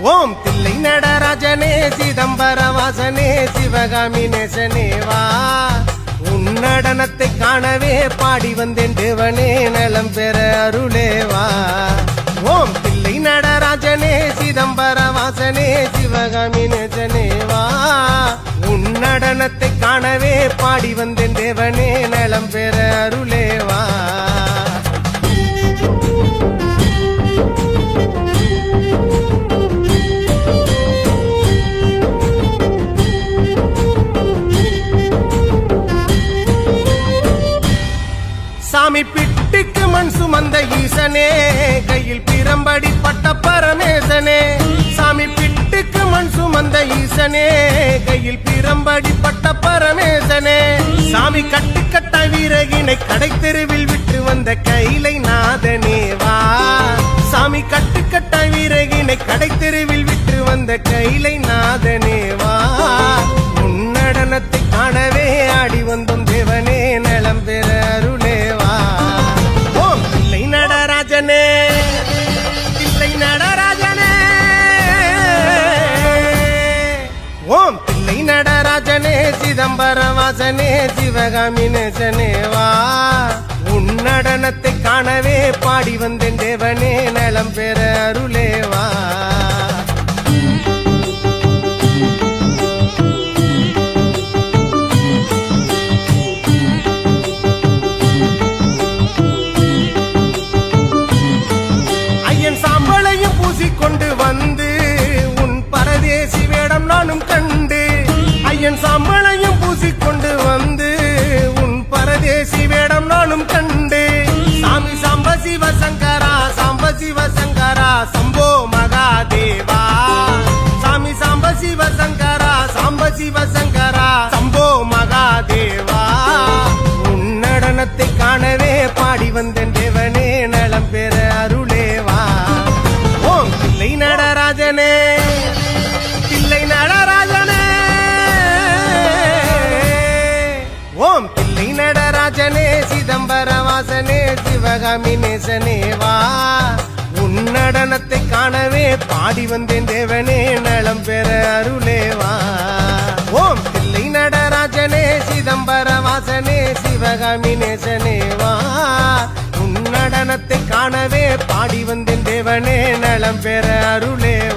ஓம் தில்லை நடராஜனே சிதம்பர வாசனே சிவகாமி நேசனேவா உன் நடனத்தை காணவே பாடி வந்தேன் தேவனே நலம் பெற அருளேவா ஓம் தில்லை நடராஜனே சிதம்பர வாசனே சிவகாமி நேசனேவா உன் நடனத்தை காணவே பாடி வந்தேன் தேவனே நலம் பெற அருளேவா சாமி பிட்டுக்கு மண் சுமந்த ஈசனே கையில் பிரம்படி பட்ட பரமேசனே சாமி பிட்டுக்கு மண் சுமந்த ஈசனே கையில் பிரம்படி பட்ட பரமேசனே சாமி கட்டுக்கட்ட வீரகினை கடை தெருவில் விட்டு வந்த கைலை நாதனேவா சாமி கட்டுக்கட்ட வீரகினை கடை தெருவில் விட்டு வந்த கைலை நாதனேவா உன் நடனத்தை காணவே ஆடி வந்தோம் தேவனே நலம் பெற அருளேவா ஓம் தில்லை நடராஜனே தில்லை நடராஜனே ஓம் தில்லை நடராஜனே சிதம்பர வாசனே சிவகாமி நேசனேவா உன் நடனத்தை காணவே பாடி வந்தேன் தேவனே நலம் பெற அருளேவா சாம்பளையும் பூசிக்கொண்டு வந்து உன் பரதேசி வேடம் நானும் கண்டு ஐயன் சாம்பளையும் பூசிக்கொண்டு வந்து உன் பரதேசி வேடம் நானும் கண்டு சாமி சாம்ப சிவசங்கரா சாம்ப சிவசங்கரா சம்போ மகாதேவா சாமி சாம்ப சிவசங்கரா சாம்ப சிவசங்கரா சம்போ மகாதேவா உன் நடனத்தை காணவே பாடி வந்தேன் தேவனே நலம் பெற அருளேவா ஓம் தில்லை நடராஜனே தில்லை நடராஜனே ஓம் தில்லை நடராஜனே சிதம்பர வாசனே சிவகாமி நேசனேவா உன் நடனத்தை காணவே பாடி வந்தேன் தேவனே நலம் பெற அருளேவா ஓம் தில்லை நடராஜனே சிதம்பர வாசனே சிவகாமி நேசனேவா உன் நடனத்தை காணவே பாடி வந்தேன் தேவனே நலம் பெற அருளேவா